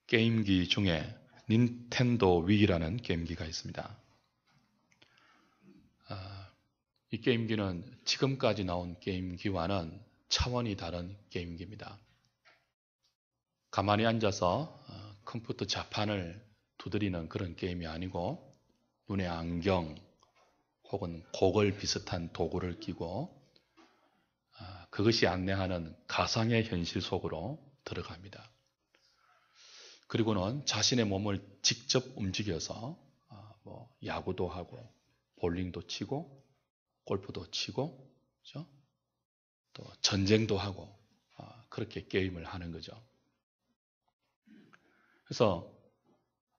게임기 중에 닌텐도 위라는 게임기가 있습니다. 이 게임기는 지금까지 나온 게임기와는 차원이 다른 게임기입니다. 가만히 앉아서 컴퓨터 자판을 두드리는 그런 게임이 아니고 눈에 안경 혹은 고글 비슷한 도구를 끼고 그것이 안내하는 가상의 현실 속으로 들어갑니다. 그리고는 자신의 몸을 직접 움직여서 야구도 하고 볼링도 치고 골프도 치고 그렇죠? 또 전쟁도 하고 그렇게 게임을 하는 거죠. 그래서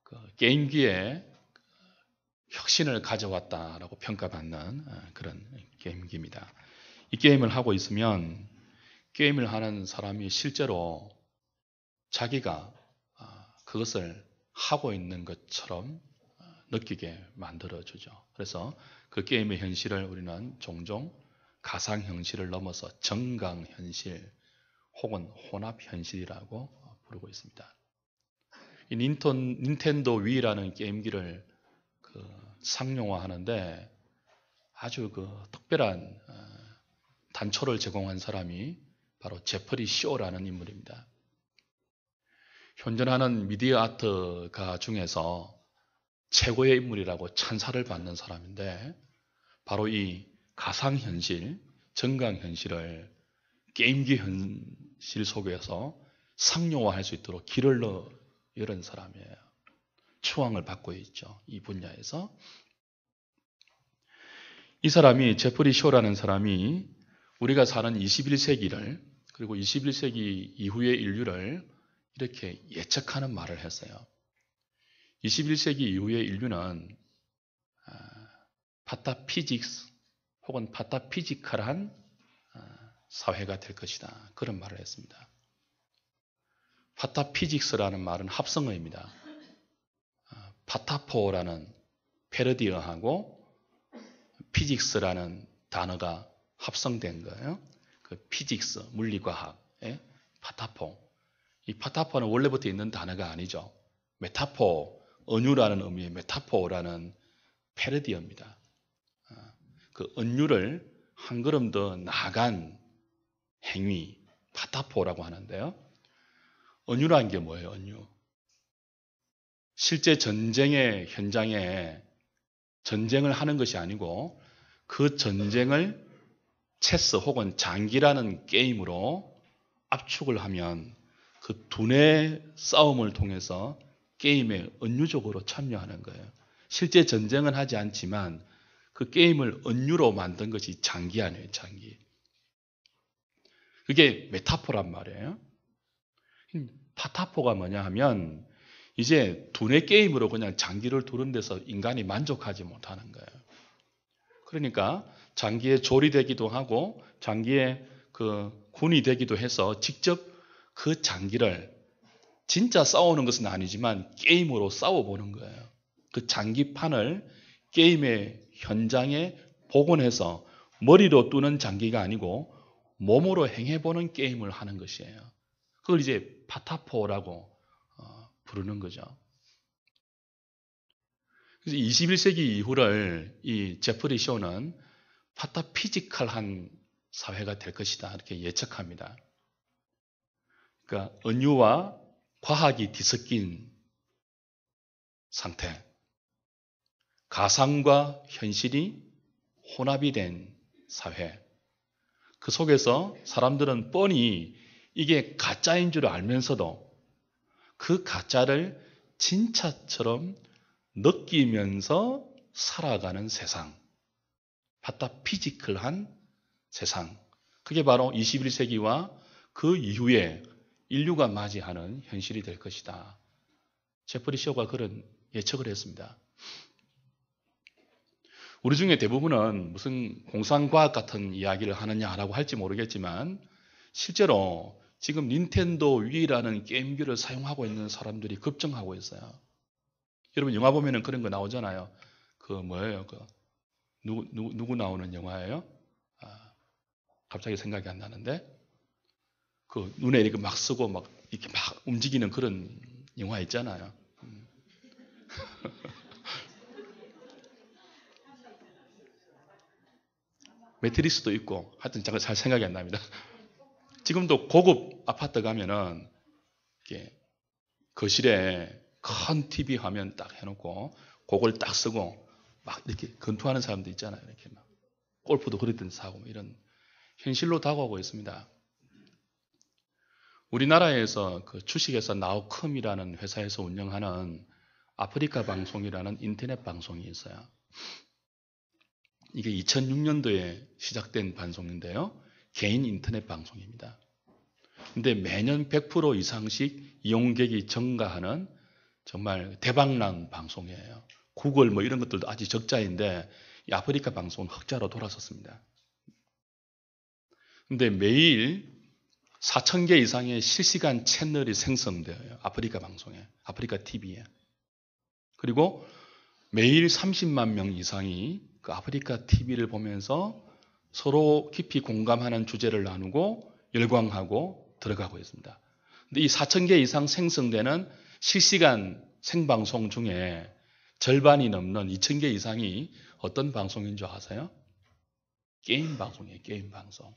그 게임기에 혁신을 가져왔다라고 평가받는 그런 게임기입니다. 이 게임을 하고 있으면 게임을 하는 사람이 실제로 자기가 그것을 하고 있는 것처럼 느끼게 만들어주죠. 그래서 그 게임의 현실을 우리는 종종 가상현실을 넘어서 정강현실 혹은 혼합현실이라고 부르고 있습니다. 이 닌텐도 위라는 게임기를 상용화하는데 아주 특별한 단초를 제공한 사람이 바로 제프리 쇼라는 인물입니다. 현존하는 미디어 아트가 중에서 최고의 인물이라고 찬사를 받는 사람인데 바로 이 가상현실, 정강현실을 게임기 현실 속에서 상용화할 수 있도록 길을 열은 사람이에요. 추앙을 받고 있죠. 이 분야에서. 이 사람이 제프리 쇼라는 사람이 우리가 사는 21세기를 그리고 21세기 이후의 인류를 이렇게 예측하는 말을 했어요. 21세기 이후의 인류는 파타피직스 혹은 파타피지컬한 사회가 될 것이다. 그런 말을 했습니다. 파타피직스라는 말은 합성어입니다. 파타포라는 패러디어하고 피직스라는 단어가 합성된 거예요. 그 피직스, 물리과학의 파타포. 이 파타포는 원래부터 있는 단어가 아니죠. 메타포, 은유라는 의미의 메타포라는 패러디어입니다. 그 은유를 한 걸음 더 나아간 행위, 파타포라고 하는데요. 은유라는 게 뭐예요, 은유? 실제 전쟁의 현장에 전쟁을 하는 것이 아니고 그 전쟁을 체스 혹은 장기라는 게임으로 압축을 하면 그 두뇌 싸움을 통해서 게임에 은유적으로 참여하는 거예요. 실제 전쟁은 하지 않지만 그 게임을 은유로 만든 것이 장기 아니에요, 장기. 그게 메타포란 말이에요. 파타포가 뭐냐 하면 이제 두뇌 게임으로 그냥 장기를 두는 데서 인간이 만족하지 못하는 거예요. 그러니까 장기에 조리되기도 하고 장기에 군이 되기도 해서 직접 그 장기를 진짜 싸우는 것은 아니지만 게임으로 싸워보는 거예요. 그 장기판을 게임의 현장에 복원해서 머리로 뚜는 장기가 아니고 몸으로 행해보는 게임을 하는 것이에요. 그걸 이제 파타포라고 부르는 거죠. 그래서 21세기 이후를 이 제프리 쇼는 파타피지컬한 사회가 될 것이다 이렇게 예측합니다. 그러니까 은유와 과학이 뒤섞인 상태, 가상과 현실이 혼합이 된 사회, 그 속에서 사람들은 뻔히 이게 가짜인 줄 알면서도 그 가짜를 진짜처럼 느끼면서 살아가는 세상, 파타피지컬한 세상, 그게 바로 21세기와 그 이후에 인류가 맞이하는 현실이 될 것이다. 제프리 쇼가 그런 예측을 했습니다. 우리 중에 대부분은 무슨 공상과학 같은 이야기를 하느냐라고 할지 모르겠지만 실제로 지금 닌텐도 위라는 게임기를 사용하고 있는 사람들이 급증하고 있어요. 여러분 영화 보면은 그런 거 나오잖아요. 그 뭐예요? 누구 나오는 영화예요? 갑자기 생각이 안 나는데 그 눈에 이렇게 막 쓰고 막 이렇게 막 움직이는 그런 영화 있잖아요. 매트리스도 있고 하여튼 잠깐 잘 생각이 안 납니다. 지금도 고급 아파트 가면은 이렇게 거실에 큰 TV 화면 딱 해놓고 그걸 딱 쓰고 막 이렇게 건투하는 사람도 있잖아요. 이렇게 막 골프도 그랬던 사고 이런 현실로 다가오고 있습니다. 우리나라에서 그 주식회사 나우컴이라는 회사에서 운영하는 아프리카 방송이라는 인터넷 방송이 있어요. 이게 2006년도에 시작된 방송인데요. 개인 인터넷 방송입니다. 근데 매년 100% 이상씩 이용객이 증가하는 정말 대박난 방송이에요. 구글 뭐 이런 것들도 아주 적자인데 이 아프리카 방송은 흑자로 돌아섰습니다. 근데 매일 4,000개 이상의 실시간 채널이 생성돼요. 아프리카 방송에, 아프리카 TV에. 그리고 매일 30만 명 이상이 그 아프리카 TV를 보면서 서로 깊이 공감하는 주제를 나누고 열광하고 들어가고 있습니다. 근데 이 4,000개 이상 생성되는 실시간 생방송 중에 절반이 넘는 2,000개 이상이 어떤 방송인 줄 아세요? 게임 방송이에요. 게임 방송.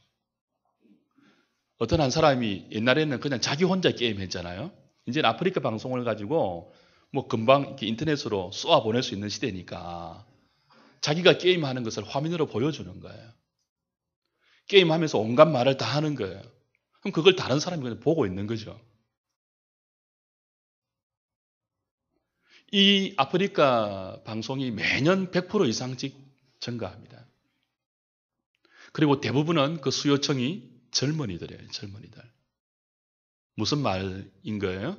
어떤 한 사람이 옛날에는 그냥 자기 혼자 게임 했잖아요. 이제는 아프리카 방송을 가지고 뭐 금방 이렇게 인터넷으로 쏘아 보낼 수 있는 시대니까 자기가 게임하는 것을 화면으로 보여주는 거예요. 게임하면서 온갖 말을 다 하는 거예요. 그럼 그걸 다른 사람이 그냥 보고 있는 거죠. 이 아프리카 방송이 매년 100% 이상씩 증가합니다. 그리고 대부분은 그 수요층이 젊은이들이에요. 젊은이들. 무슨 말인 거예요?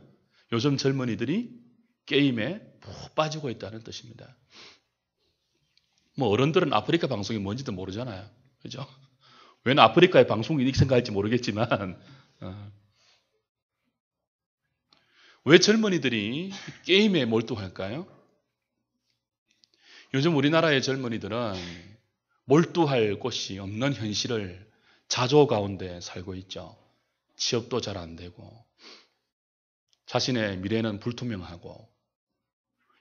요즘 젊은이들이 게임에 푹 빠지고 있다는 뜻입니다. 뭐 어른들은 아프리카 방송이 뭔지도 모르잖아요. 그죠? 왜 아프리카의 방송이 이렇게 생각할지 모르겠지만 왜 젊은이들이 게임에 몰두할까요? 요즘 우리나라의 젊은이들은 몰두할 곳이 없는 현실을 자조 가운데 살고 있죠. 취업도 잘 안 되고 자신의 미래는 불투명하고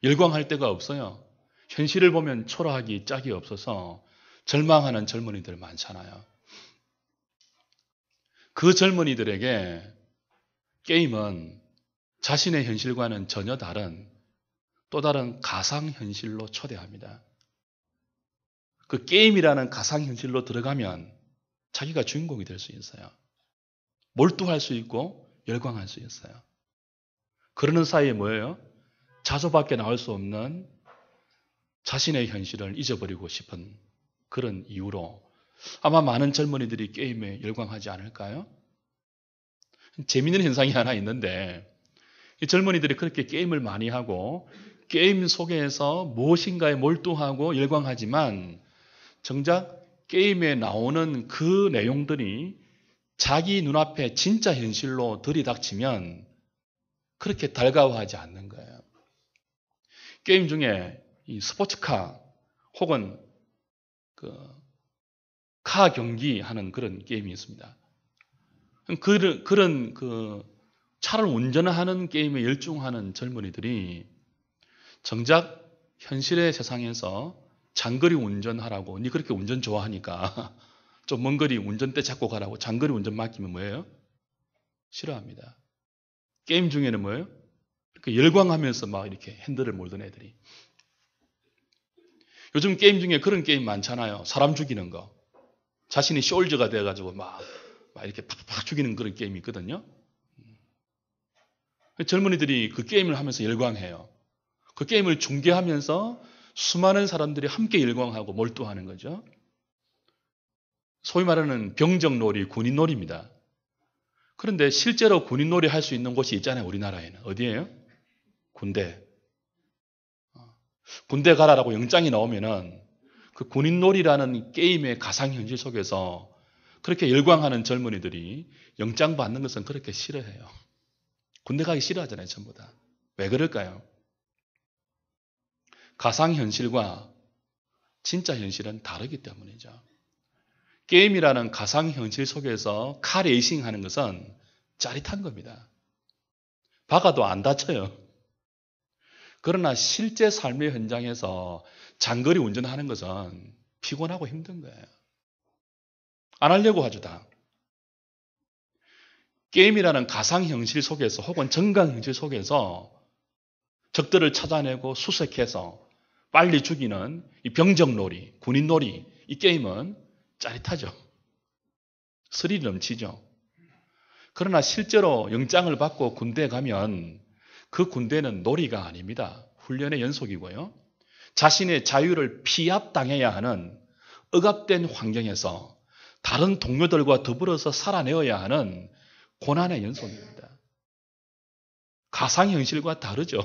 열광할 데가 없어요. 현실을 보면 초라하기 짝이 없어서 절망하는 젊은이들 많잖아요. 그 젊은이들에게 게임은 자신의 현실과는 전혀 다른 또 다른 가상현실로 초대합니다. 그 게임이라는 가상현실로 들어가면 자기가 주인공이 될 수 있어요. 몰두할 수 있고 열광할 수 있어요. 그러는 사이에 뭐예요? 자조밖에 나올 수 없는 자신의 현실을 잊어버리고 싶은 그런 이유로 아마 많은 젊은이들이 게임에 열광하지 않을까요? 재미있는 현상이 하나 있는데 이 젊은이들이 그렇게 게임을 많이 하고 게임 속에서 무엇인가에 몰두하고 열광하지만 정작 게임에 나오는 그 내용들이 자기 눈앞에 진짜 현실로 들이닥치면 그렇게 달가워하지 않는 거예요. 게임 중에 이 스포츠카 혹은 카 경기 하는 그런 게임이 있습니다. 그런 차를 운전하는 게임에 열중하는 젊은이들이 정작 현실의 세상에서 장거리 운전하라고 니 그렇게 운전 좋아하니까 좀 먼 거리 운전대 잡고 가라고 장거리 운전 맡기면 뭐예요? 싫어합니다. 게임 중에는 뭐예요? 이렇게 열광하면서 막 이렇게 핸들을 몰던 애들이. 요즘 게임 중에 그런 게임 많잖아요. 사람 죽이는 거. 자신이 숄저가 돼가지고 막 이렇게 팍팍 죽이는 그런 게임이 있거든요. 젊은이들이 그 게임을 하면서 열광해요. 그 게임을 중계하면서 수많은 사람들이 함께 열광하고 몰두하는 거죠. 소위 말하는 병정놀이, 군인놀이입니다. 그런데 실제로 군인놀이 할 수 있는 곳이 있잖아요. 우리나라에는. 어디예요? 군대. 군대 가라라고 영장이 나오면은 그 군인놀이라는 게임의 가상현실 속에서 그렇게 열광하는 젊은이들이 영장 받는 것은 그렇게 싫어해요. 군대 가기 싫어하잖아요. 전부 다. 왜 그럴까요? 가상현실과 진짜 현실은 다르기 때문이죠. 게임이라는 가상현실 속에서 카레이싱 하는 것은 짜릿한 겁니다. 박아도 안 다쳐요. 그러나 실제 삶의 현장에서 장거리 운전하는 것은 피곤하고 힘든 거예요. 안 하려고 하죠, 다. 게임이라는 가상 형실 속에서 혹은 정강 형실 속에서 적들을 찾아내고 수색해서 빨리 죽이는 이 병정놀이, 군인놀이, 이 게임은 짜릿하죠. 스릴이 넘치죠. 그러나 실제로 영장을 받고 군대에 가면 그 군대는 놀이가 아닙니다. 훈련의 연속이고요. 자신의 자유를 피압당해야 하는 억압된 환경에서 다른 동료들과 더불어서 살아내어야 하는 고난의 연속입니다. 가상현실과 다르죠.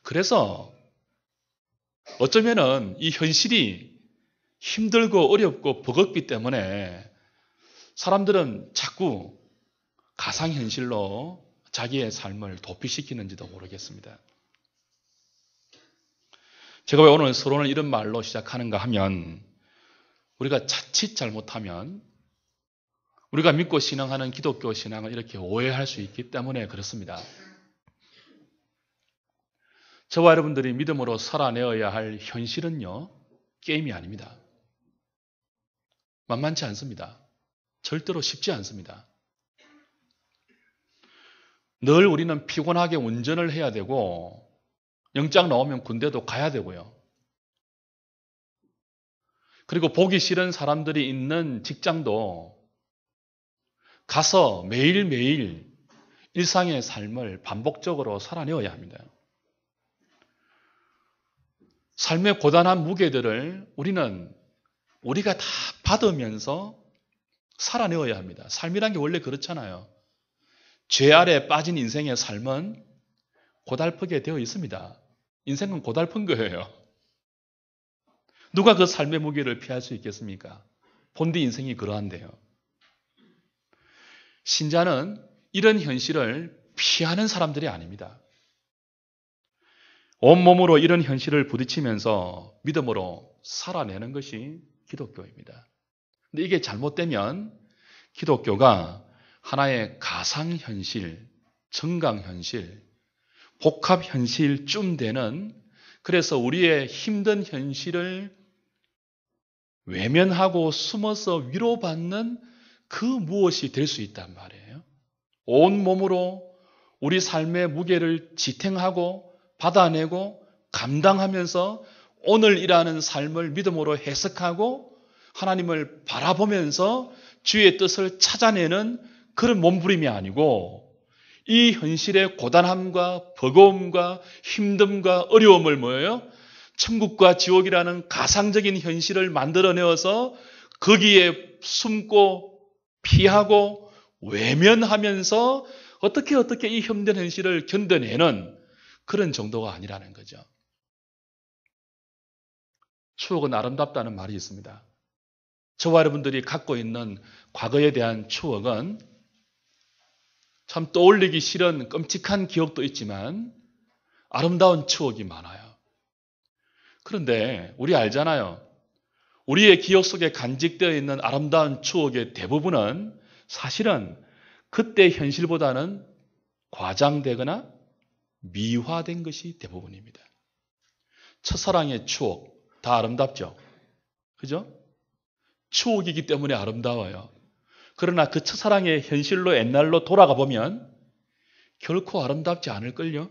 그래서 어쩌면은 이 현실이 힘들고 어렵고 버겁기 때문에 사람들은 자꾸 가상현실로 자기의 삶을 도피시키는지도 모르겠습니다. 제가 왜 오늘 서론을 이런 말로 시작하는가 하면 우리가 자칫 잘못하면 우리가 믿고 신앙하는 기독교 신앙을 이렇게 오해할 수 있기 때문에 그렇습니다. 저와 여러분들이 믿음으로 살아내어야 할 현실은요, 게임이 아닙니다. 만만치 않습니다. 절대로 쉽지 않습니다. 늘 우리는 피곤하게 운전을 해야 되고 영장 나오면 군대도 가야 되고요. 그리고 보기 싫은 사람들이 있는 직장도 가서 매일매일 일상의 삶을 반복적으로 살아내어야 합니다. 삶의 고단한 무게들을 우리가 다 받으면서 살아내어야 합니다. 삶이란 게 원래 그렇잖아요. 죄 아래 빠진 인생의 삶은 고달프게 되어 있습니다. 인생은 고달픈 거예요. 누가 그 삶의 무게를 피할 수 있겠습니까? 본디 인생이 그러한데요. 신자는 이런 현실을 피하는 사람들이 아닙니다. 온몸으로 이런 현실을 부딪히면서 믿음으로 살아내는 것이 기독교입니다. 근데 이게 잘못되면 기독교가 하나의 가상현실, 정강현실, 복합현실쯤 되는, 그래서 우리의 힘든 현실을 외면하고 숨어서 위로받는 그 무엇이 될 수 있단 말이에요. 온몸으로 우리 삶의 무게를 지탱하고 받아내고 감당하면서 오늘 일하는 삶을 믿음으로 해석하고 하나님을 바라보면서 주의 뜻을 찾아내는 그런 몸부림이 아니고, 이 현실의 고단함과 버거움과 힘듦과 어려움을 뭐예요? 천국과 지옥이라는 가상적인 현실을 만들어내어서 거기에 숨고 피하고 외면하면서 어떻게 이 힘든 현실을 견뎌내는 그런 정도가 아니라는 거죠. 추억은 아름답다는 말이 있습니다. 저와 여러분들이 갖고 있는 과거에 대한 추억은 참 떠올리기 싫은 끔찍한 기억도 있지만 아름다운 추억이 많아요. 그런데 우리 알잖아요. 우리의 기억 속에 간직되어 있는 아름다운 추억의 대부분은 사실은 그때 현실보다는 과장되거나 미화된 것이 대부분입니다. 첫사랑의 추억, 다 아름답죠? 그죠? 추억이기 때문에 아름다워요. 그러나 그 첫사랑의 현실로 옛날로 돌아가 보면 결코 아름답지 않을걸요?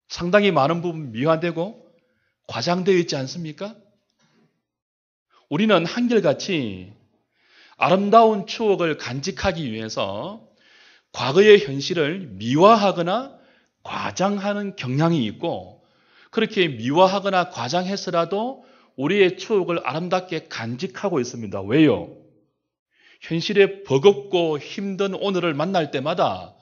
상당히 많은 부분 미화되고 과장되어 있지 않습니까? 우리는 한결같이 아름다운 추억을 간직하기 위해서 과거의 현실을 미화하거나 과장하는 경향이 있고, 그렇게 미화하거나 과장해서라도 우리의 추억을 아름답게 간직하고 있습니다. 왜요? 현실의 버겁고 힘든 오늘을 만날 때마다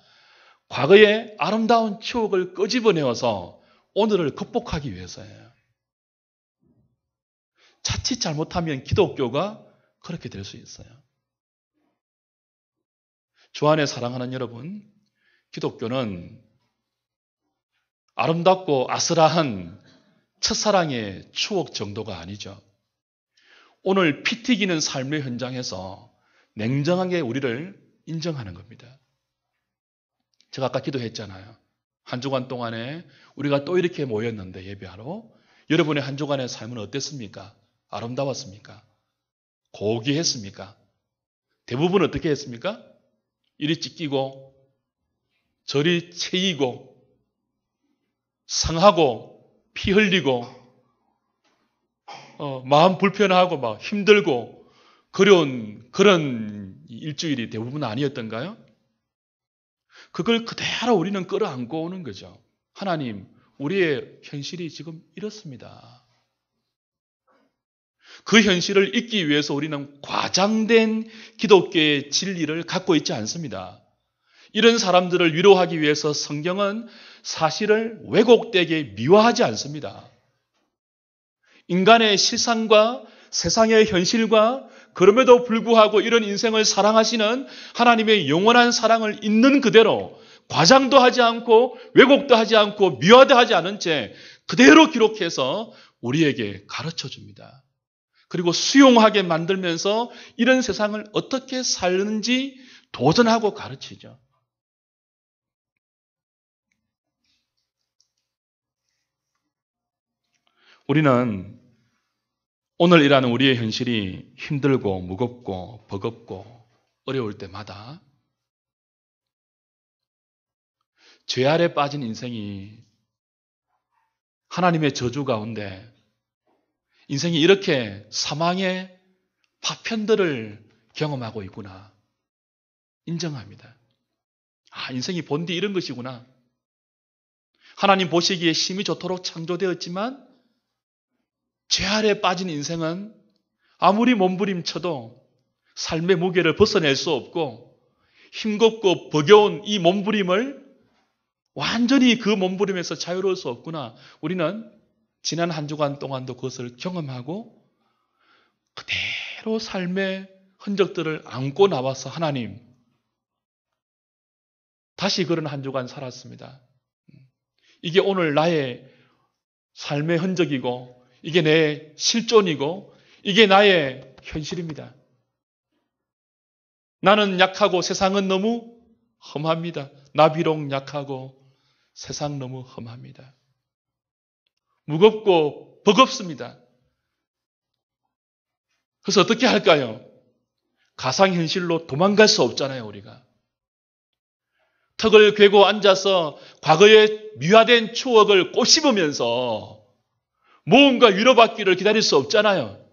과거의 아름다운 추억을 끄집어내어서 오늘을 극복하기 위해서예요. 자칫 잘못하면 기독교가 그렇게 될 수 있어요. 주 안에 사랑하는 여러분, 기독교는 아름답고 아슬아한 첫사랑의 추억 정도가 아니죠. 오늘 피 튀기는 삶의 현장에서 냉정하게 우리를 인정하는 겁니다. 제가 아까 기도했잖아요. 한 주간 동안에 우리가 또 이렇게 모였는데 예배하러 여러분의 한 주간의 삶은 어땠습니까? 아름다웠습니까? 고귀했습니까? 대부분 어떻게 했습니까? 이리 찢기고 저리 채이고 상하고 피 흘리고 마음 불편하고 막 힘들고 그런 일주일이 대부분 아니었던가요? 그걸 그대로 우리는 끌어안고 오는 거죠. 하나님, 우리의 현실이 지금 이렇습니다. 그 현실을 잊기 위해서 우리는 과장된 기독교의 진리를 갖고 있지 않습니다. 이런 사람들을 위로하기 위해서 성경은 사실을 왜곡되게 미화하지 않습니다. 인간의 실상과 세상의 현실과 그럼에도 불구하고 이런 인생을 사랑하시는 하나님의 영원한 사랑을 있는 그대로 과장도 하지 않고 왜곡도 하지 않고 미화도 하지 않은 채 그대로 기록해서 우리에게 가르쳐 줍니다. 그리고 수용하게 만들면서 이런 세상을 어떻게 살는지 도전하고 가르치죠. 우리는 오늘 일하는 우리의 현실이 힘들고 무겁고 버겁고 어려울 때마다 죄 아래 빠진 인생이 하나님의 저주 가운데 인생이 이렇게 사망의 파편들을 경험하고 있구나 인정합니다. 인생이 본디 이런 것이구나. 하나님 보시기에 심히 좋도록 창조되었지만 죄 아래 빠진 인생은 아무리 몸부림쳐도 삶의 무게를 벗어낼 수 없고 힘겹고 버거운 이 몸부림을 완전히 그 몸부림에서 자유로울 수 없구나. 우리는 지난 한 주간 동안도 그것을 경험하고 그대로 삶의 흔적들을 안고 나와서 하나님 다시 그런 한 주간 살았습니다. 이게 오늘 나의 삶의 흔적이고 이게 내 실존이고 이게 나의 현실입니다. 나는 약하고 세상은 너무 험합니다. 나 비록 약하고 세상 너무 험합니다. 무겁고 버겁습니다. 그래서 어떻게 할까요? 가상현실로 도망갈 수 없잖아요, 우리가. 턱을 괴고 앉아서 과거의 미화된 추억을 꼬씹으면서 무언가 위로받기를 기다릴 수 없잖아요.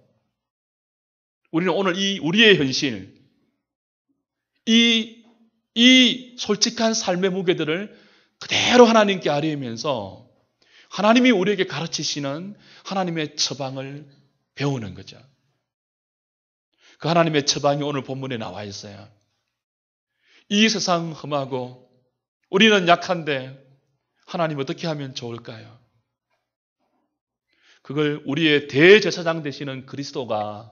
우리는 오늘 우리의 현실, 이 솔직한 삶의 무게들을 그대로 하나님께 아뢰면서 하나님이 우리에게 가르치시는 하나님의 처방을 배우는 거죠. 그 하나님의 처방이 오늘 본문에 나와 있어요. 이 세상 험하고 우리는 약한데 하나님 어떻게 하면 좋을까요? 그걸 우리의 대제사장 되시는 그리스도가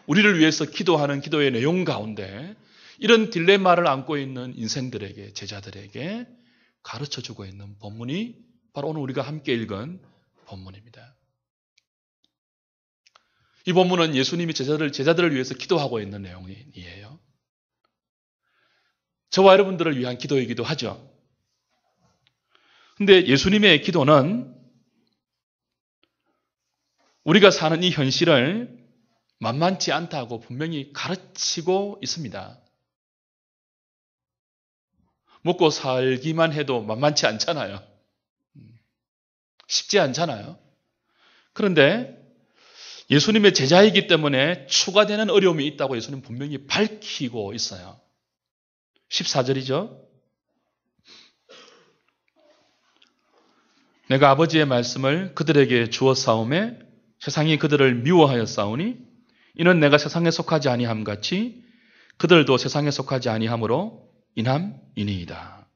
우리를 위해서 기도하는 기도의 내용 가운데 이런 딜레마를 안고 있는 인생들에게, 제자들에게 가르쳐주고 있는 본문이 바로 오늘 우리가 함께 읽은 본문입니다. 이 본문은 예수님이 제자들을 위해서 기도하고 있는 내용이에요. 저와 여러분들을 위한 기도이기도 하죠. 근데 예수님의 기도는 우리가 사는 이 현실을 만만치 않다고 분명히 가르치고 있습니다. 먹고 살기만 해도 만만치 않잖아요. 쉽지 않잖아요. 그런데 예수님의 제자이기 때문에 추가되는 어려움이 있다고 예수님 분명히 밝히고 있어요. 14절이죠. 내가 아버지의 말씀을 그들에게 주었사오매 세상이 그들을 미워하였사오니 이는 내가 세상에 속하지 아니함 같이 그들도 세상에 속하지 아니함으로 인함이니이다.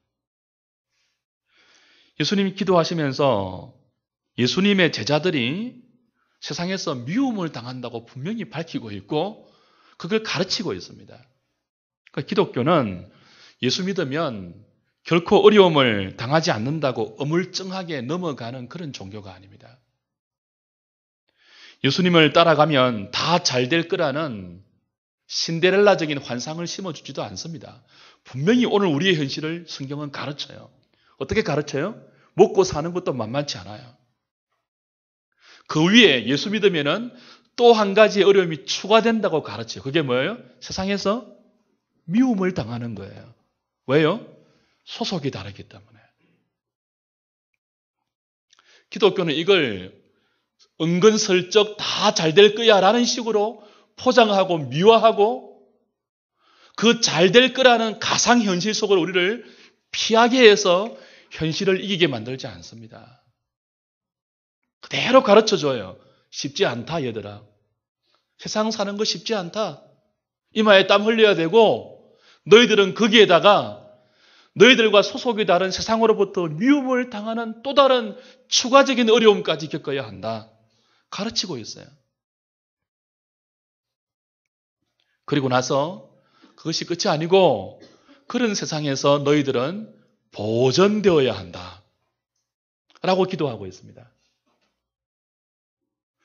예수님이 기도하시면서 예수님의 제자들이 세상에서 미움을 당한다고 분명히 밝히고 있고 그걸 가르치고 있습니다. 그러니까 기독교는 예수 믿으면 결코 어려움을 당하지 않는다고 어물쩡하게 넘어가는 그런 종교가 아닙니다. 예수님을 따라가면 다 잘 될 거라는 신데렐라적인 환상을 심어주지도 않습니다. 분명히 오늘 우리의 현실을 성경은 가르쳐요. 어떻게 가르쳐요? 먹고 사는 것도 만만치 않아요. 그 위에 예수 믿으면은 또 한 가지의 어려움이 추가된다고 가르쳐요. 그게 뭐예요? 세상에서 미움을 당하는 거예요. 왜요? 소속이 다르기 때문에. 기독교는 이걸 은근슬쩍 다 잘 될 거야 라는 식으로 포장하고 미화하고 그 잘 될 거라는 가상현실 속으로 우리를 피하게 해서 현실을 이기게 만들지 않습니다. 그대로 가르쳐줘요. 쉽지 않다 얘들아. 세상 사는 거 쉽지 않다. 이마에 땀 흘려야 되고 너희들은 거기에다가 너희들과 소속이 다른 세상으로부터 미움을 당하는 또 다른 추가적인 어려움까지 겪어야 한다. 가르치고 있어요. 그리고 나서 그것이 끝이 아니고 그런 세상에서 너희들은 보존되어야 한다. 라고 기도하고 있습니다.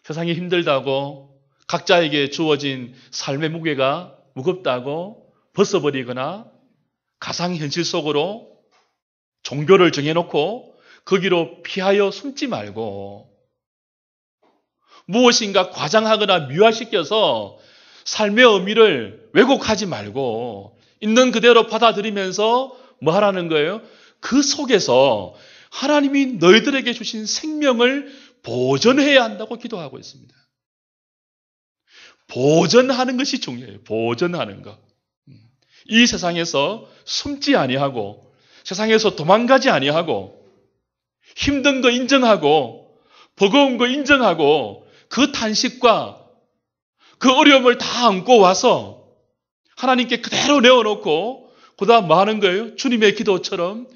세상이 힘들다고 각자에게 주어진 삶의 무게가 무겁다고 벗어버리거나 가상현실 속으로 종교를 정해놓고 거기로 피하여 숨지 말고 무엇인가 과장하거나 미화시켜서 삶의 의미를 왜곡하지 말고 있는 그대로 받아들이면서 뭐 하라는 거예요? 그 속에서 하나님이 너희들에게 주신 생명을 보존해야 한다고 기도하고 있습니다. 보존하는 것이 중요해요. 보존하는 것. 이 세상에서 숨지 아니하고 세상에서 도망가지 아니하고 힘든 거 인정하고 버거운 거 인정하고 그 탄식과 그 어려움을 다 안고 와서 하나님께 그대로 내어놓고 그 다음 뭐 하는 거예요? 주님의 기도처럼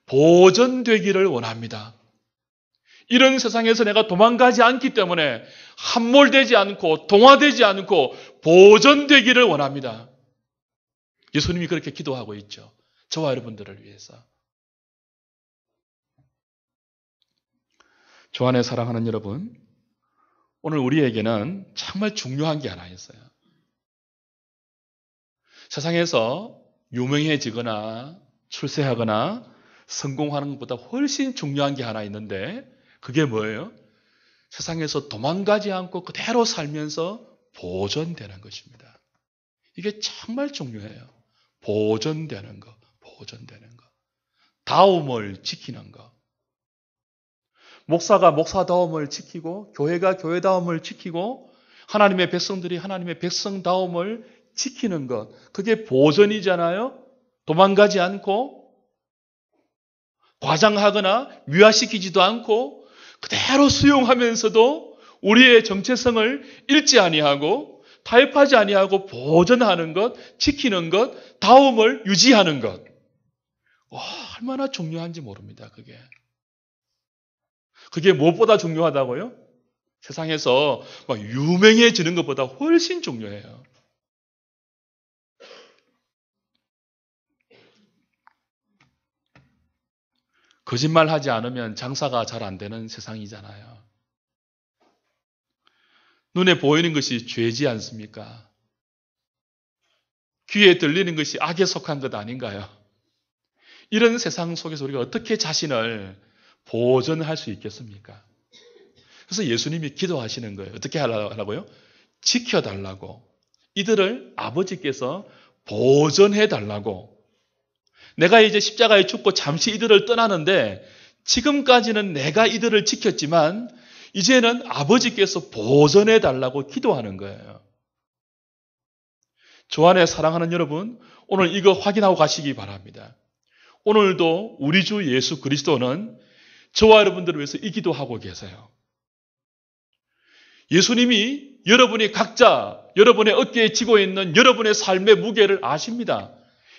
보존되기를 원합니다. 이런 세상에서 내가 도망가지 않기 때문에 함몰되지 않고 동화되지 않고 보존되기를 원합니다. 예수님이 그렇게 기도하고 있죠. 저와 여러분들을 위해서. 주 안에 사랑하는 여러분, 오늘 우리에게는 정말 중요한 게 하나 있어요. 세상에서 유명해지거나 출세하거나 성공하는 것보다 훨씬 중요한 게 하나 있는데 그게 뭐예요? 세상에서 도망가지 않고 그대로 살면서 보존되는 것입니다. 이게 정말 중요해요. 보존되는 거, 보존되는 거. 다움을 지키는 거. 목사가 목사다움을 지키고 교회가 교회다움을 지키고 하나님의 백성들이 하나님의 백성다움을 지키는 것. 그게 보존이잖아요. 도망가지 않고 과장하거나 미화시키지도 않고 그대로 수용하면서도 우리의 정체성을 잃지 아니하고 타협하지 아니하고 보존하는 것, 지키는 것, 다움을 유지하는 것. 와, 얼마나 중요한지 모릅니다. 그게 무엇보다 중요하다고요? 세상에서 막 유명해지는 것보다 훨씬 중요해요. 거짓말하지 않으면 장사가 잘 안 되는 세상이잖아요. 눈에 보이는 것이 죄지 않습니까? 귀에 들리는 것이 악에 속한 것 아닌가요? 이런 세상 속에서 우리가 어떻게 자신을 보존할 수 있겠습니까? 그래서 예수님이 기도하시는 거예요. 어떻게 하라고요? 지켜달라고. 이들을 아버지께서 보존해달라고. 내가 이제 십자가에 죽고 잠시 이들을 떠나는데 지금까지는 내가 이들을 지켰지만 이제는 아버지께서 보존해달라고 기도하는 거예요. 주 안에 사랑하는 여러분, 오늘 이거 확인하고 가시기 바랍니다. 오늘도 우리 주 예수 그리스도는 저와 여러분들을 위해서 이 기도하고 계세요. 예수님이 여러분이 각자 여러분의 어깨에 지고 있는 여러분의 삶의 무게를 아십니다.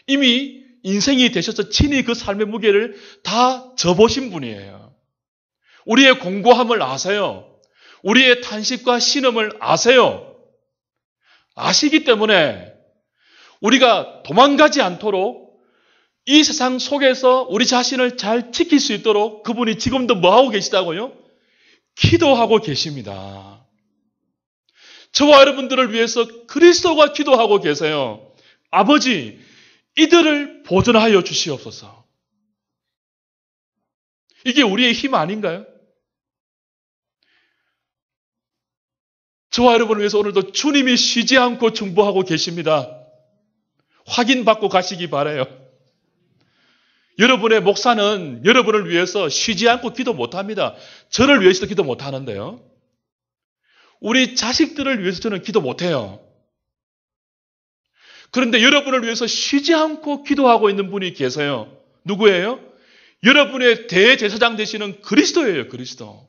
이미 인생이 되셔서 친히 그 삶의 무게를 다 져보신 분이에요. 우리의 공고함을 아세요. 우리의 탄식과 신음을 아세요. 아시기 때문에 우리가 도망가지 않도록 이 세상 속에서 우리 자신을 잘 지킬 수 있도록 그분이 지금도 뭐하고 계시다고요? 기도하고 계십니다. 저와 여러분들을 위해서 그리스도가 기도하고 계세요. 아버지, 이들을 보존하여 주시옵소서. 이게 우리의 힘 아닌가요? 저와 여러분을 위해서 오늘도 주님이 쉬지 않고 중보하고 계십니다. 확인받고 가시기 바라요. 여러분의 목사는 여러분을 위해서 쉬지 않고 기도 못합니다. 저를 위해서도 기도 못하는데요. 우리 자식들을 위해서 저는 기도 못해요. 그런데 여러분을 위해서 쉬지 않고 기도하고 있는 분이 계세요. 누구예요? 여러분의 대제사장 되시는 그리스도예요. 그리스도.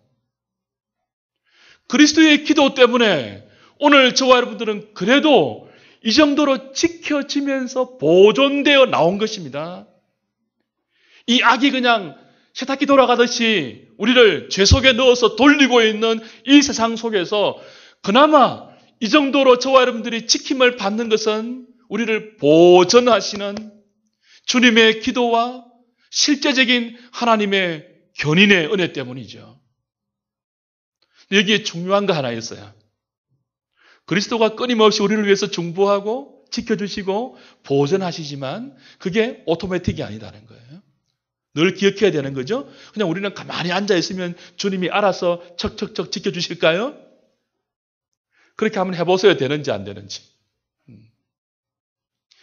그리스도의 기도 때문에 오늘 저와 여러분들은 그래도 이 정도로 지켜지면서 보존되어 나온 것입니다. 이 악이 그냥 세탁기 돌아가듯이 우리를 죄 속에 넣어서 돌리고 있는 이 세상 속에서 그나마 이 정도로 저와 여러분들이 지킴을 받는 것은 우리를 보존하시는 주님의 기도와 실제적인 하나님의 견인의 은혜 때문이죠. 여기에 중요한 거 하나 있어요. 그리스도가 끊임없이 우리를 위해서 중보하고 지켜주시고 보존하시지만 그게 오토매틱이 아니다는 거예요. 늘 기억해야 되는 거죠. 그냥 우리는 가만히 앉아있으면 주님이 알아서 척척척 지켜주실까요? 그렇게 한번 해보셔야 되는지 안 되는지.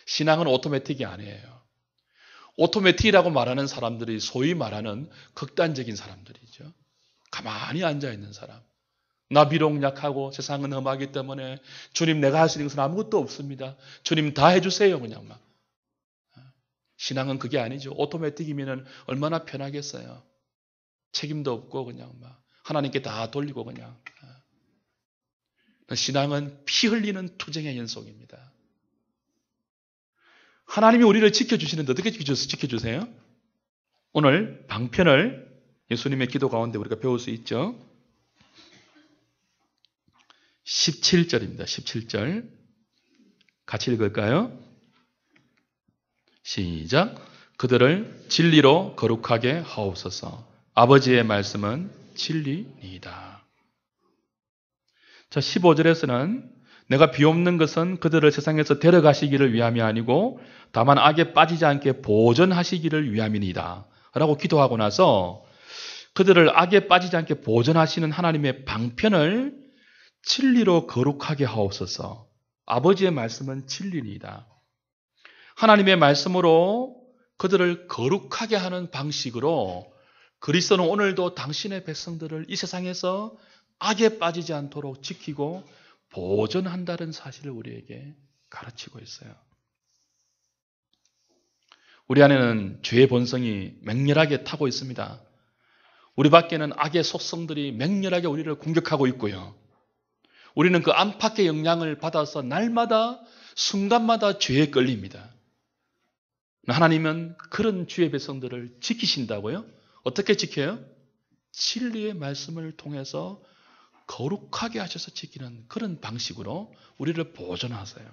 신앙은 오토매틱이 아니에요. 오토매틱이라고 말하는 사람들이 소위 말하는 극단적인 사람들이죠. 가만히 앉아있는 사람. 나 비록 약하고 세상은 험하기 때문에 주님 내가 할 수 있는 것은 아무것도 없습니다. 주님 다 해주세요. 그냥 막. 신앙은 그게 아니죠. 오토매틱이면 얼마나 편하겠어요. 책임도 없고 그냥 막 하나님께 다 돌리고 그냥. 신앙은 피 흘리는 투쟁의 연속입니다. 하나님이 우리를 지켜주시는데 어떻게 지켜주세요? 오늘 방편을 예수님의 기도 가운데 우리가 배울 수 있죠. 17절입니다. 17절. 같이 읽을까요? 시작. 그들을 진리로 거룩하게 하옵소서. 아버지의 말씀은 진리니이다. 자, 15절에서는 내가 비옵는 것은 그들을 세상에서 데려가시기를 위함이 아니고 다만 악에 빠지지 않게 보존하시기를 위함이니이다. 라고 기도하고 나서 그들을 악에 빠지지 않게 보존하시는 하나님의 방편을 진리로 거룩하게 하옵소서. 아버지의 말씀은 진리니이다. 하나님의 말씀으로 그들을 거룩하게 하는 방식으로 그리스도는 오늘도 당신의 백성들을 이 세상에서 악에 빠지지 않도록 지키고 보존한다는 사실을 우리에게 가르치고 있어요. 우리 안에는 죄의 본성이 맹렬하게 타고 있습니다. 우리 밖에는 악의 속성들이 맹렬하게 우리를 공격하고 있고요. 우리는 그 안팎의 영향을 받아서 날마다 순간마다 죄에 끌립니다. 하나님은 그런 주의 백성들을 지키신다고요? 어떻게 지켜요? 진리의 말씀을 통해서 거룩하게 하셔서 지키는 그런 방식으로 우리를 보존하세요.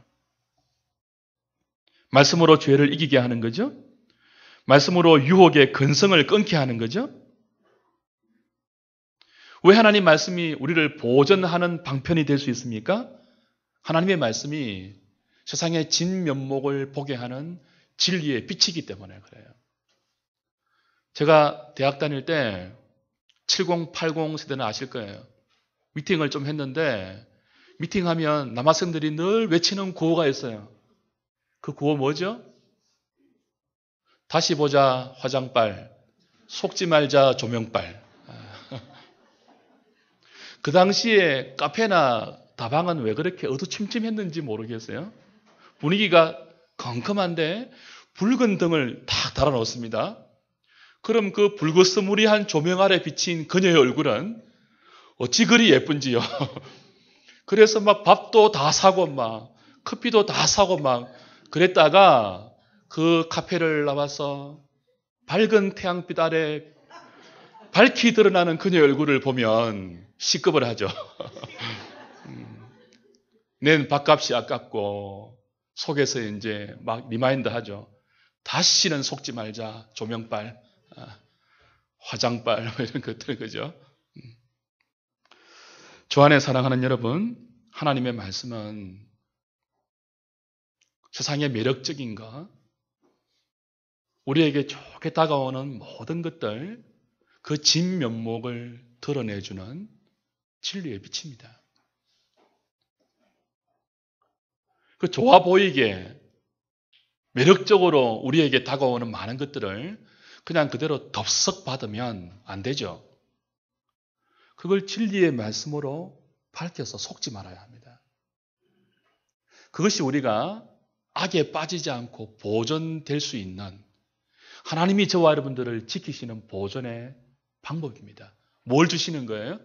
말씀으로 죄를 이기게 하는 거죠. 말씀으로 유혹의 근성을 끊게 하는 거죠. 왜 하나님 말씀이 우리를 보존하는 방편이 될 수 있습니까? 하나님의 말씀이 세상의 진면목을 보게 하는 진리의 빛이기 때문에 그래요. 제가 대학 다닐 때 70, 80 세대는 아실 거예요. 미팅을 좀 했는데 미팅하면 남학생들이 늘 외치는 구호가 있어요. 그 구호 뭐죠? 다시 보자 화장빨, 속지 말자 조명빨. 그 당시에 카페나 다방은 왜 그렇게 어두침침했는지 모르겠어요. 분위기가 컴컴한데 붉은 등을 딱 달아놓습니다. 그럼 그 불그스무리한 조명 아래 비친 그녀의 얼굴은 어찌 그리 예쁜지요. 그래서 막 밥도 다 사고 막 커피도 다 사고 막 그랬다가 그 카페를 나와서 밝은 태양빛 아래 밝히 드러나는 그녀의 얼굴을 보면 시급을 하죠. 낸 밥값이 아깝고 속에서 이제 막 리마인드 하죠. 다시는 속지 말자. 조명빨, 화장빨 이런 것들 그죠? 주 안에 사랑하는 여러분, 하나님의 말씀은 세상의 매력적인 것, 우리에게 좋게 다가오는 모든 것들, 그 진면목을 드러내주는 진리의 빛입니다. 그 좋아 보이게 매력적으로 우리에게 다가오는 많은 것들을 그냥 그대로 덥석 받으면 안 되죠. 그걸 진리의 말씀으로 밝혀서 속지 말아야 합니다. 그것이 우리가 악에 빠지지 않고 보존될 수 있는 하나님이 저와 여러분들을 지키시는 보존의 방법입니다. 뭘 주시는 거예요?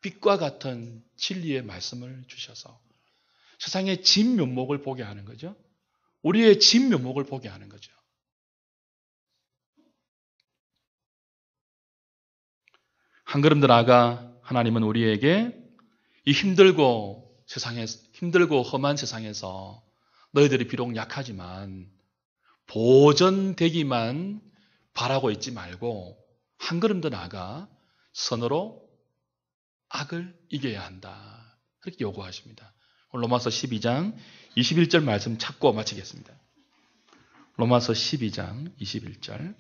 빛과 같은 진리의 말씀을 주셔서 세상의 진면목을 보게 하는 거죠. 우리의 진면목을 보게 하는 거죠. 한 걸음 더 나아가 하나님은 우리에게 이 힘들고 험한 세상에서 너희들이 비록 약하지만 보존되기만 바라고 있지 말고 한 걸음 더 나아가 선으로 악을 이겨야 한다. 그렇게 요구하십니다. 로마서 12장 21절 말씀 찾고 마치겠습니다. 로마서 12장 21절.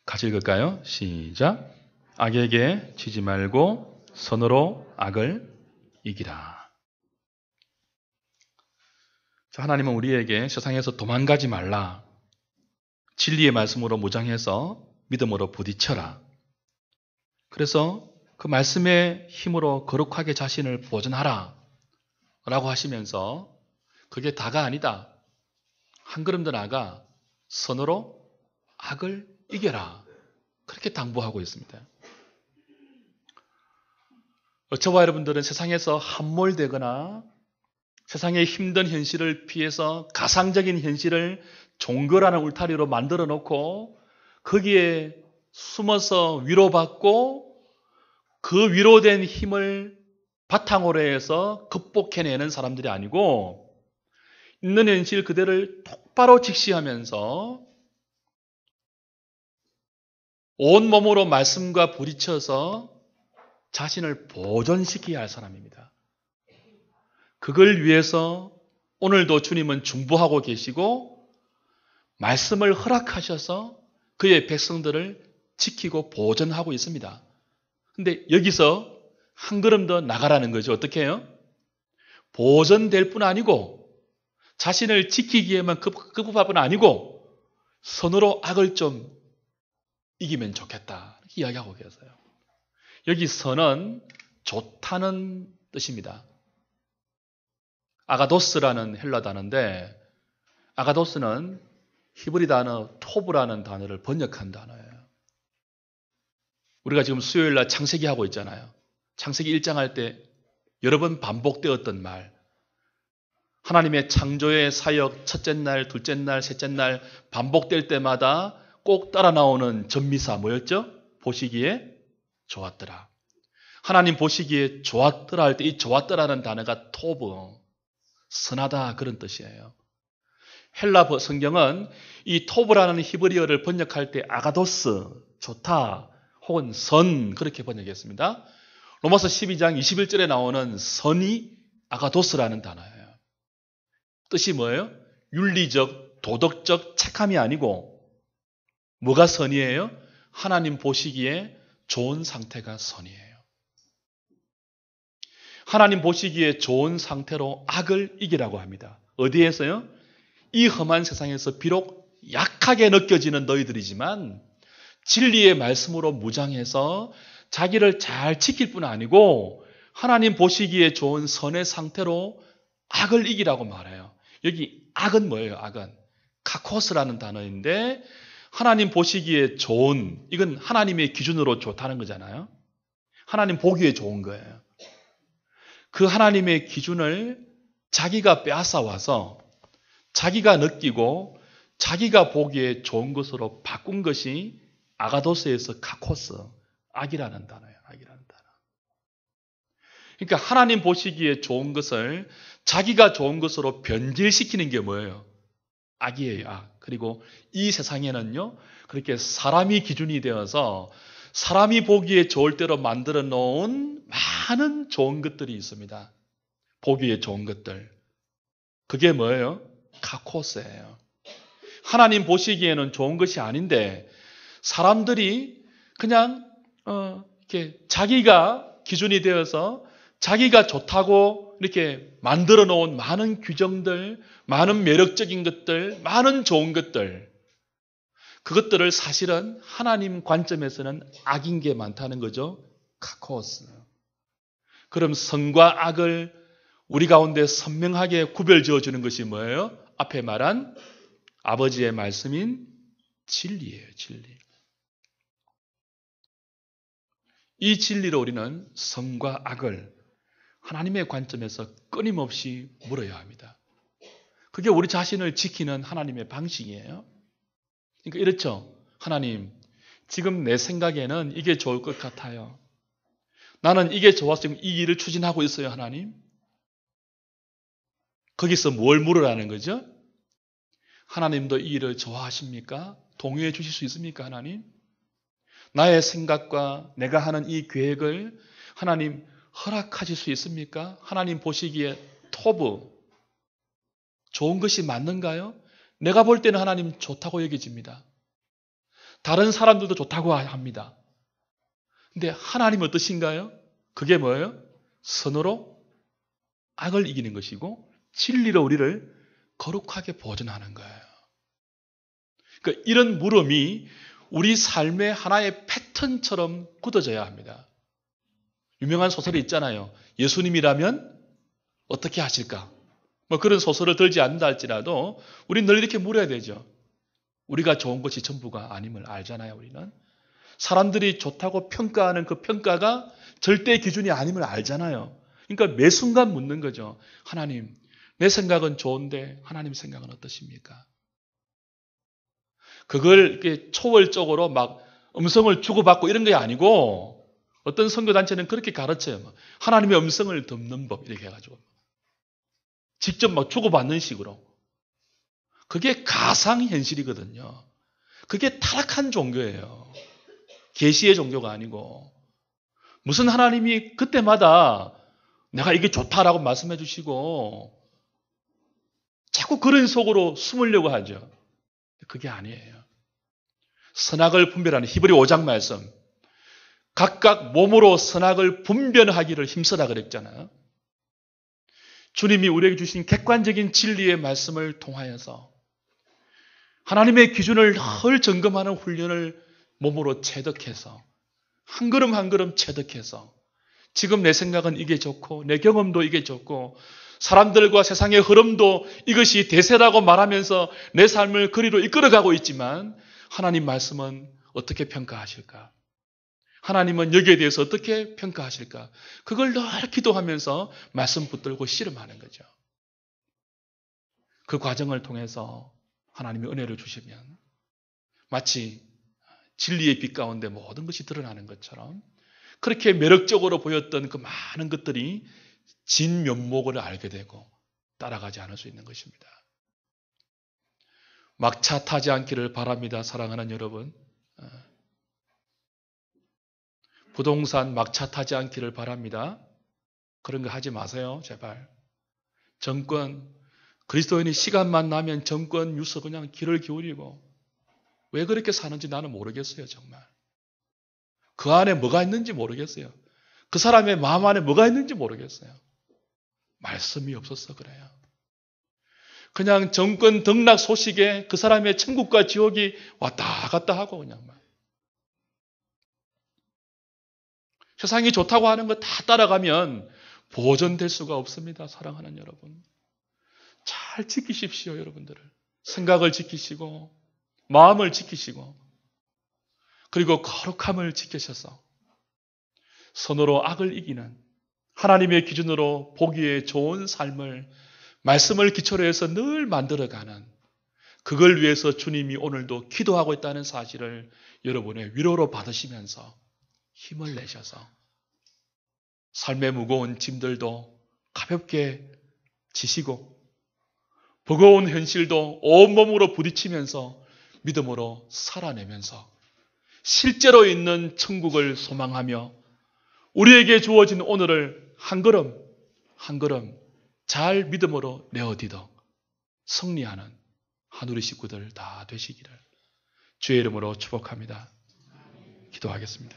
같이 읽을까요? 시작. 악에게 지지 말고 선으로 악을 이기라. 하나님은 우리에게 세상에서 도망가지 말라. 진리의 말씀으로 무장해서 믿음으로 부딪혀라. 그래서 그 말씀의 힘으로 거룩하게 자신을 보존하라. 라고 하시면서 그게 다가 아니다. 한 걸음 더 나아가 선으로 악을 이겨라. 그렇게 당부하고 있습니다. 저와 여러분들은 세상에서 함몰되거나 세상의 힘든 현실을 피해서 가상적인 현실을 종교라는 울타리로 만들어 놓고 거기에 숨어서 위로받고 그 위로된 힘을 바탕으로 해서 극복해내는 사람들이 아니고 있는 현실 그대를 똑바로 직시하면서 온몸으로 말씀과 부딪혀서 자신을 보존시켜야 할 사람입니다. 그걸 위해서 오늘도 주님은 중보하고 계시고 말씀을 허락하셔서 그의 백성들을 지키고 보존하고 있습니다. 근데 여기서 한 걸음 더 나가라는 거죠. 어떻게 해요? 보존될 뿐 아니고 자신을 지키기에만 급급할 뿐 아니고 선으로 악을 좀 이기면 좋겠다. 이렇게 이야기하고 계세요. 여기 선은 좋다는 뜻입니다. 아가도스라는 헬라 단어인데 아가도스는 히브리 단어 토브라는 단어를 번역한 단어예요. 우리가 지금 수요일날 창세기 하고 있잖아요. 창세기 1장 할 때 여러 번 반복되었던 말. 하나님의 창조의 사역 첫째 날, 둘째 날, 셋째 날 반복될 때마다 꼭 따라 나오는 전미사 뭐였죠? 보시기에 좋았더라. 하나님 보시기에 좋았더라 할 때 이 좋았더라는 단어가 토브, 선하다 그런 뜻이에요. 헬라 성경은 이 토브라는 히브리어를 번역할 때 아가도스, 좋다 혹은 선 그렇게 번역했습니다. 로마서 12장 21절에 나오는 선이 아가도스라는 단어예요. 뜻이 뭐예요? 윤리적, 도덕적 착함이 아니고 뭐가 선이에요? 하나님 보시기에 좋은 상태가 선이에요. 하나님 보시기에 좋은 상태로 악을 이기라고 합니다. 어디에서요? 이 험한 세상에서 비록 약하게 느껴지는 너희들이지만 진리의 말씀으로 무장해서 자기를 잘 지킬 뿐 아니고 하나님 보시기에 좋은 선의 상태로 악을 이기라고 말해요. 여기 악은 뭐예요? 악은 카코스라는 단어인데 하나님 보시기에 좋은, 이건 하나님의 기준으로 좋다는 거잖아요. 하나님 보기에 좋은 거예요. 그 하나님의 기준을 자기가 빼앗아 와서 자기가 느끼고 자기가 보기에 좋은 것으로 바꾼 것이 아가도스에서 카코스, 악이라는 단어예요. 악이라는 단어. 그러니까 하나님 보시기에 좋은 것을 자기가 좋은 것으로 변질시키는 게 뭐예요? 악이에요. 악. 그리고 이 세상에는요, 그렇게 사람이 기준이 되어서 사람이 보기에 좋을 대로 만들어 놓은 많은 좋은 것들이 있습니다. 보기에 좋은 것들. 그게 뭐예요? 카코스예요. 하나님 보시기에는 좋은 것이 아닌데 사람들이 그냥 이렇게 자기가 기준이 되어서 자기가 좋다고 이렇게 만들어 놓은 많은 규정들, 많은 매력적인 것들, 많은 좋은 것들, 그것들을 사실은 하나님 관점에서는 악인 게 많다는 거죠. 카코스. 그럼 선과 악을 우리 가운데 선명하게 구별 지어주는 것이 뭐예요? 앞에 말한 아버지의 말씀인 진리예요. 진리. 이 진리로 우리는 선과 악을 하나님의 관점에서 끊임없이 물어야 합니다. 그게 우리 자신을 지키는 하나님의 방식이에요. 그러니까 이렇죠. 하나님, 지금 내 생각에는 이게 좋을 것 같아요. 나는 이게 좋아서 지금 이 일을 추진하고 있어요, 하나님. 거기서 뭘 물으라는 거죠? 하나님도 이 일을 좋아하십니까? 동의해 주실 수 있습니까, 하나님? 나의 생각과 내가 하는 이 계획을 하나님 허락하실 수 있습니까? 하나님 보시기에 토브, 좋은 것이 맞는가요? 내가 볼 때는 하나님 좋다고 여겨집니다. 다른 사람들도 좋다고 합니다. 근데 하나님 어떠신가요? 그게 뭐예요? 선으로 악을 이기는 것이고 진리로 우리를 거룩하게 보존하는 거예요. 그러니까 이런 물음이 우리 삶의 하나의 패턴처럼 굳어져야 합니다. 유명한 소설이 있잖아요. 예수님이라면 어떻게 하실까? 뭐 그런 소설을 들지 않는다 할지라도 우리는 늘 이렇게 물어야 되죠. 우리가 좋은 것이 전부가 아님을 알잖아요. 우리는 사람들이 좋다고 평가하는 그 평가가 절대 기준이 아님을 알잖아요. 그러니까 매 순간 묻는 거죠. 하나님, 내 생각은 좋은데 하나님 생각은 어떠십니까? 그걸 이렇게 초월적으로 막 음성을 주고받고 이런 게 아니고 어떤 선교단체는 그렇게 가르쳐요. 하나님의 음성을 듣는 법 이렇게 해가지고 직접 막 주고받는 식으로. 그게 가상현실이거든요. 그게 타락한 종교예요. 계시의 종교가 아니고 무슨 하나님이 그때마다 내가 이게 좋다라고 말씀해 주시고 자꾸 그런 속으로 숨으려고 하죠. 그게 아니에요. 선악을 분별하는 히브리 5장 말씀. 각각 몸으로 선악을 분별하기를 힘쓰라 그랬잖아요. 주님이 우리에게 주신 객관적인 진리의 말씀을 통하여서 하나님의 기준을 늘 점검하는 훈련을 몸으로 체득해서 한 걸음 한 걸음 체득해서 지금 내 생각은 이게 좋고 내 경험도 이게 좋고 사람들과 세상의 흐름도 이것이 대세라고 말하면서 내 삶을 그리로 이끌어가고 있지만 하나님 말씀은 어떻게 평가하실까? 하나님은 여기에 대해서 어떻게 평가하실까? 그걸 늘 기도하면서 말씀 붙들고 씨름하는 거죠. 그 과정을 통해서 하나님이 은혜를 주시면 마치 진리의 빛 가운데 모든 것이 드러나는 것처럼 그렇게 매력적으로 보였던 그 많은 것들이 진면목을 알게 되고 따라가지 않을 수 있는 것입니다. 막차 타지 않기를 바랍니다. 사랑하는 여러분. 부동산 막차 타지 않기를 바랍니다. 그런 거 하지 마세요. 제발. 정권, 그리스도인이 시간만 나면 정권 뉴스 그냥 귀를 기울이고 왜 그렇게 사는지 나는 모르겠어요. 정말. 그 안에 뭐가 있는지 모르겠어요. 그 사람의 마음 안에 뭐가 있는지 모르겠어요. 말씀이 없어서 그래요. 그냥 정권 등락 소식에 그 사람의 천국과 지옥이 왔다 갔다 하고 그냥 막. 세상이 좋다고 하는 거 다 따라가면 보존될 수가 없습니다. 사랑하는 여러분. 잘 지키십시오, 여러분들을. 생각을 지키시고 마음을 지키시고 그리고 거룩함을 지키셔서 선으로 악을 이기는 하나님의 기준으로 보기에 좋은 삶을 말씀을 기초로 해서 늘 만들어가는 그걸 위해서 주님이 오늘도 기도하고 있다는 사실을 여러분의 위로로 받으시면서 힘을 내셔서 삶의 무거운 짐들도 가볍게 지시고 버거운 현실도 온몸으로 부딪히면서 믿음으로 살아내면서 실제로 있는 천국을 소망하며 우리에게 주어진 오늘을 한 걸음 한 걸음 잘 믿음으로 내어디뎌 승리하는 하누리 식구들 다 되시기를 주의 이름으로 축복합니다. 기도하겠습니다.